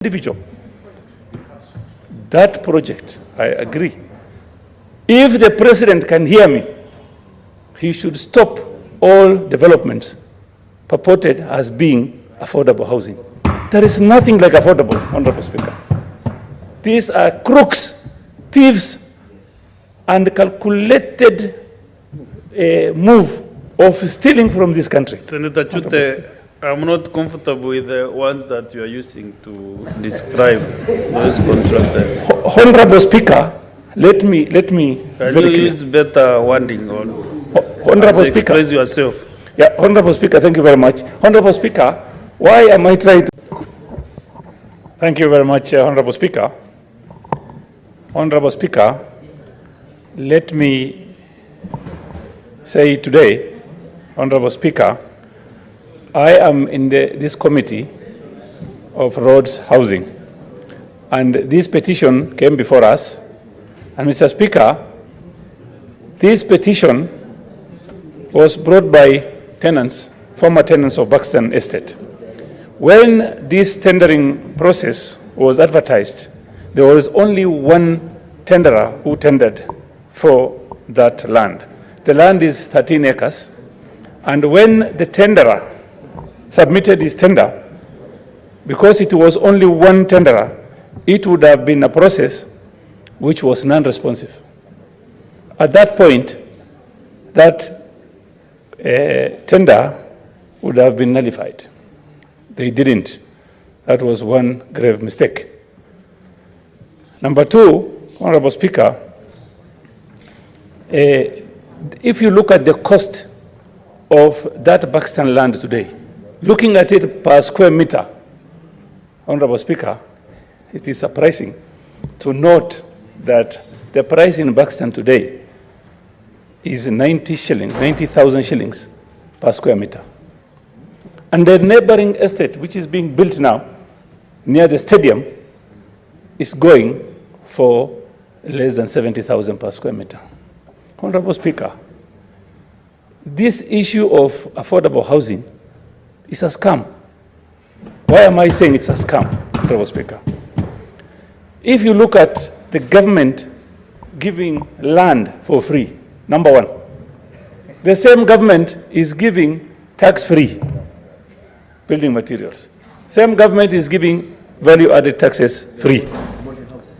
individual. That project, I agree. If the president can hear me, he should stop all developments purported as being affordable housing. There is nothing like affordable, Honorable Speaker. These are crooks, thieves, and calculated move of stealing from this country. Senator Chute, I'm not comfortable with the words that you are using to describe those contractors. Honorable Speaker, let me Can very you clear. use better wording on Honorable to Speaker. express yourself? Yeah, Honorable Speaker, thank you very much. Honorable Speaker, why am I trying to... Thank you very much, Honorable Speaker. Honorable Speaker, let me say today, Honorable Speaker, I am in this committee of roads housing, and this petition came before us. And Mr. Speaker, this petition was brought by tenants, former tenants of Buxton Estate. When this tendering process was advertised, there was only one tenderer who tendered for that land. The land is 13 acres, and when the tenderer submitted his tender, because it was only one tenderer, it would have been a process which was non-responsive. At that point, that tender would have been nullified. They didn't. That was one grave mistake. Number two, Honorable Speaker, if you look at the cost of that Buxton land today, looking at it per square meter, Honorable Speaker, it is surprising to note that the price in Buxton today is 90,000 shillings per square meter. And the neighboring estate, which is being built now near the stadium, is going for less than 70,000 per square meter. Honorable Speaker, this issue of affordable housing is a scam. Why am I saying it's a scam, Honorable Speaker? If you look at the government giving land for free, number one, the same government is giving tax-free building materials. Same government is giving value-added taxes free.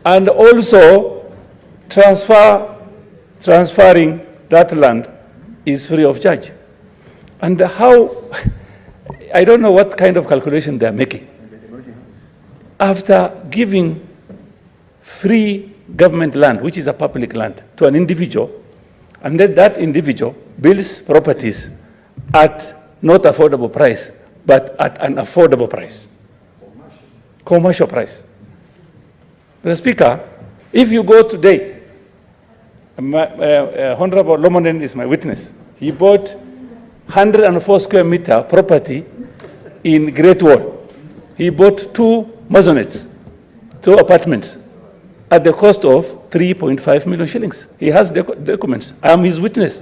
And also transferring that land is free of charge. And how, I don't know what kind of calculation they are making. After giving free government land, which is a public land, to an individual, and then that individual builds properties at not affordable price, but at an affordable price, commercial price. Mr. Speaker, if you go today, Honorable Lomonen is my witness. He bought 104 square meter property in Great Wall. He bought 2 maisonettes, 2 apartments, at the cost of 3.5 million shillings. He has documents. I am his witness.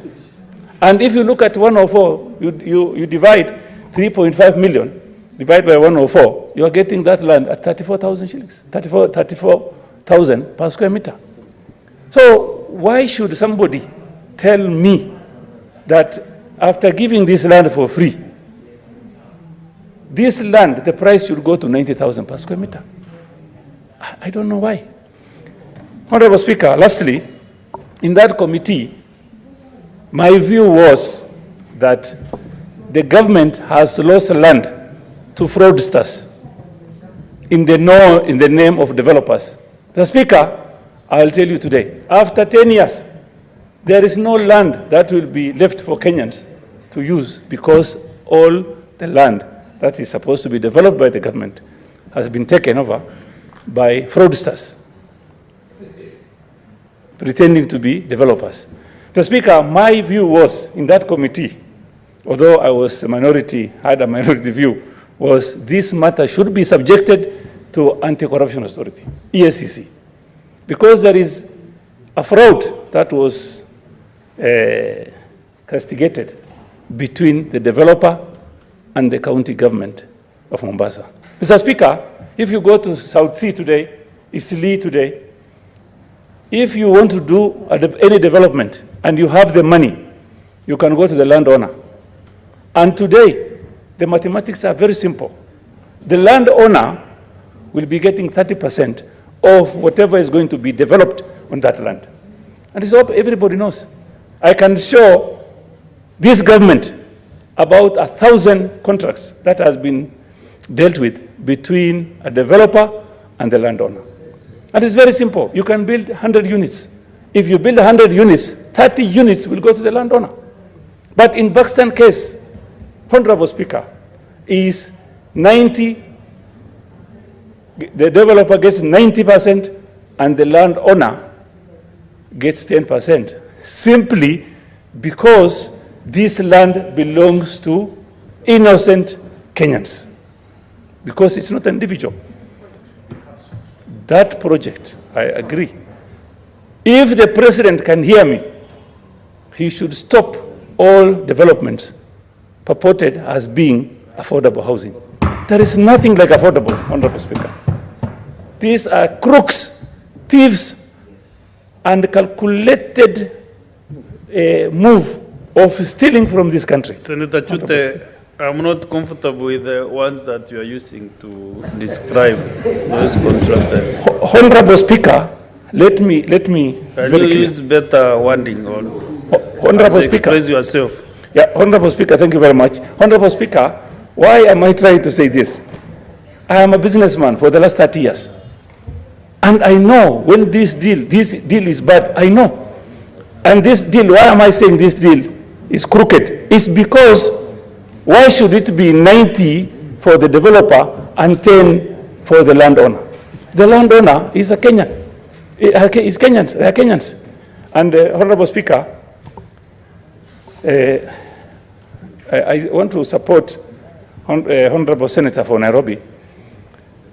And if you look at 104, you divide 3.5 million, divide by 104, you are getting that land at 34,000 shillings, 34,000 per square meter. So why should somebody tell me that after giving this land for free, this land, the price should go to 90,000 per square meter? I don't know why. Honorable Speaker, lastly, in that committee, my view was that the government has lost land to fraudsters in the name of developers. The Speaker, I'll tell you today, after 10 years, there is no land that will be left for Kenyans to use because all the land that is supposed to be developed by the government has been taken over by fraudsters pretending to be developers. The Speaker, my view was in that committee, although I was a minority, had a minority view, was this matter should be subjected to Anti-Corruption Authority, EACC, because there is a fraud that was castigated between the developer and the county government of Mombasa. Mr. Speaker, If you go to South Sea today, Isli today, if you want to do any development and you have the money, you can go to the landowner. And today, the mathematics are very simple. The landowner will be getting 30% of whatever is going to be developed on that land. And it's all everybody knows. I can show this government about 1,000 contracts that has been dealt with between a developer and the landowner. And it's very simple. You can build 100 units. If you build 100 units, 30 units will go to the landowner. But in Buxton case, Honorable Speaker, is 90, the developer gets 90% and the landowner gets 10%, simply because this land belongs to innocent Kenyans, because it's not an individual. That project, I agree. If the president can hear me, he should stop all developments purported as being affordable housing. There is nothing like affordable, Honorable Speaker. These are crooks, thieves, and calculated move of stealing from this country. Senator Chute, I'm not comfortable with the ones that you are using to describe those contractors. Honorable Speaker, let me Can very you clear. use better wording on Honorable to Speaker. express yourself? Yeah, Honorable Speaker, thank you very much. Honorable Speaker, why am I trying to say this? I am a businessman for the last 30 years. And I know when this deal is bad, I know. And this deal, why am I saying this deal is crooked? It's because why should it be 90 for the developer and 10 for the landowner? The landowner is a Kenyan. Is Kenyans, they are Kenyans. And Honorable Speaker, I want to support Honorable Senator for Nairobi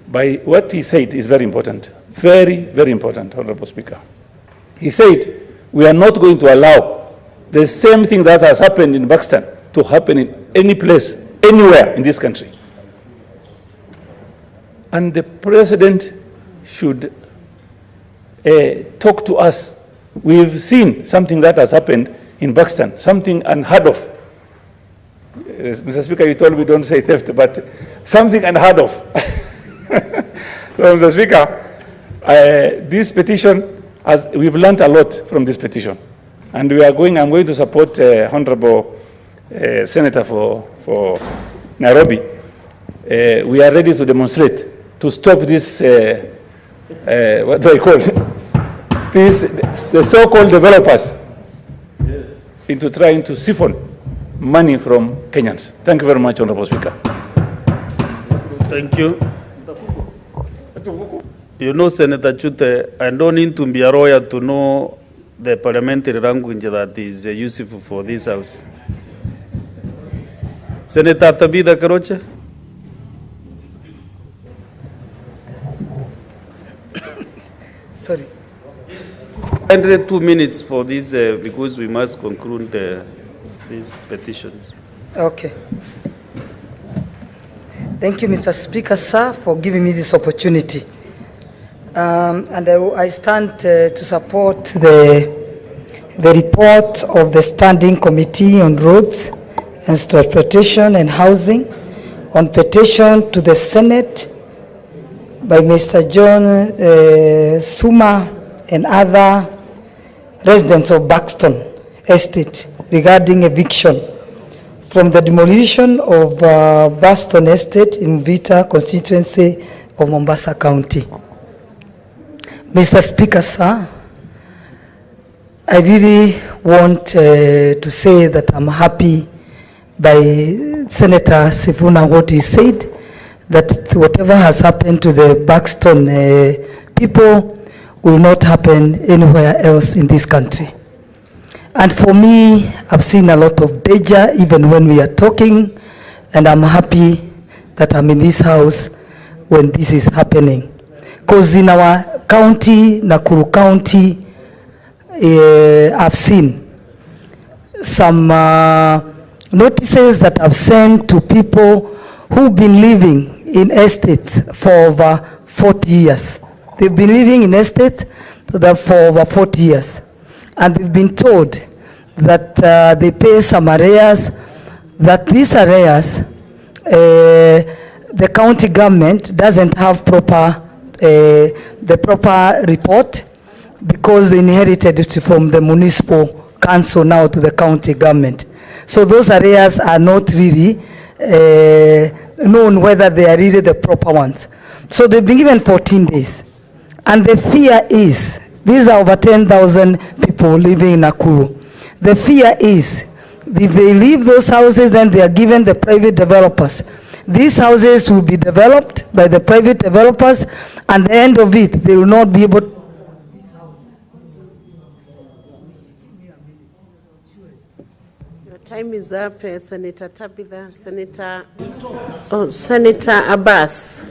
by what he said is very important. Very, very important, Honorable Speaker. He said, we are not going to allow the same thing that has happened in Buxton to happen in any place, anywhere in this country. And the president should talk to us. We've seen something that has happened in Buxton, something unheard of. Mr. Speaker, you told me don't say theft, but something unheard of. So, Mr. Speaker, this petition, we've learned a lot from this petition. And I'm going to support Honorable Senator for Nairobi. We are ready to demonstrate to stop this, what do I call it? The so-called developers into trying to siphon money from Kenyans. Thank you very much, Honorable Speaker. Thank you. You know, Senator Chute, I don't need to be a lawyer to know the parliamentary language that is useful for this house. Senator Tabitha Karocha. Sorry. 2 minutes for this because we must conclude these petitions. Okay. Thank you, Mr. Speaker, sir, for giving me this opportunity. And I stand to support the report of the Standing Committee on Roads and Transportation and Housing on petition to the Senate by Mr. John Suma and other residents of Buxton Estate regarding eviction from the demolition of Buxton Estate in Vita constituency of Mombasa County. Mr. Speaker, sir, I really want to say that I'm happy by Senator Sifuna what he said, that whatever has happened to the Buxton people will not happen anywhere else in this country. And for me, I've seen a lot of danger even when we are talking, and I'm happy that I'm in this house when this is happening. Because in our county, Nakuru County, I've seen some notices that I've sent to people who've been living in estates for over 40 years. They've been living in estates for over 40 years. And they've been told that they pay some arrears, that these arrears, the county government doesn't have the proper report, because they inherited it from the municipal council now to the county government. So those arrears are not really known whether they are really the proper ones. So they've been given 14 days. And the fear is, these are over 10,000 people living in Nakuru. The fear is, if they leave those houses, then they are given the private developers. These houses will be developed by the private developers, and at the end of it, they will not be able to. Your time is up, Senator Tabitha. Senator Abbas.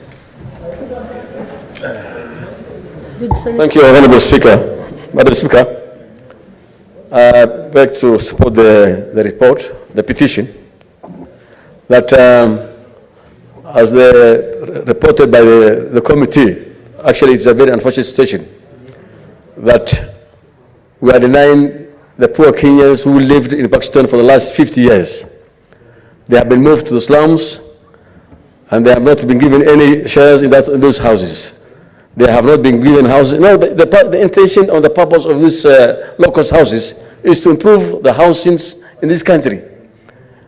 Thank you, Honorable Speaker. Madam Speaker, I beg to support the report, the petition, that as reported by the committee, actually it's a very unfortunate situation that we are denying the poor Kenyans who lived in Pakistan for the last 50 years. They have been moved to the slums, and they have not been given any shares in those houses. They have not been given houses. No, the intention or the purpose of these low-cost houses is to improve the housings in this country.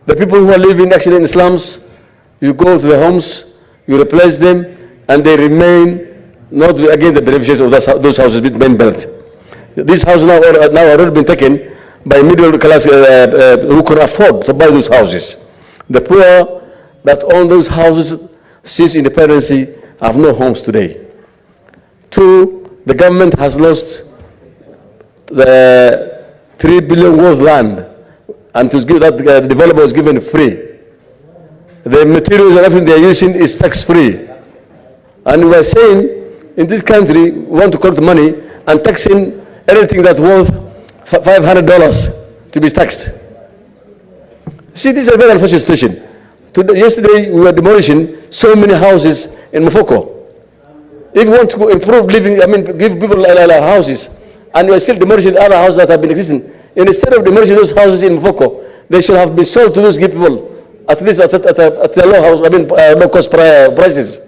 The people who are living actually in slums, you go to the homes, you replace them, and they remain not again the beneficiaries of those houses being built. These houses now already been taken by middle class who can afford to buy those houses. The poor that own those houses since independence have no homes today. Two, the government has lost the 3 billion worth land, and to give that the developer is given free. The materials and everything they are using is tax-free. And we are saying in this country we want to collect money and taxing anything that's worth $500 to be taxed. See, this is a very unfortunate situation. Yesterday we were demolishing so many houses in Mufoko. If you want to improve living, give people houses, and you are still demolishing other houses that have been existing, instead of demolishing those houses in Mufoko, they should have been sold to those people, at least at the low cost prices.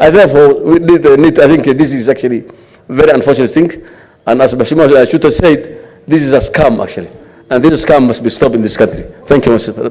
And therefore, we need, I think this is actually a very unfortunate thing. And as Bashima Shuta said, this is a scam actually. And this scam must be stopped in this country. Thank you, Mr.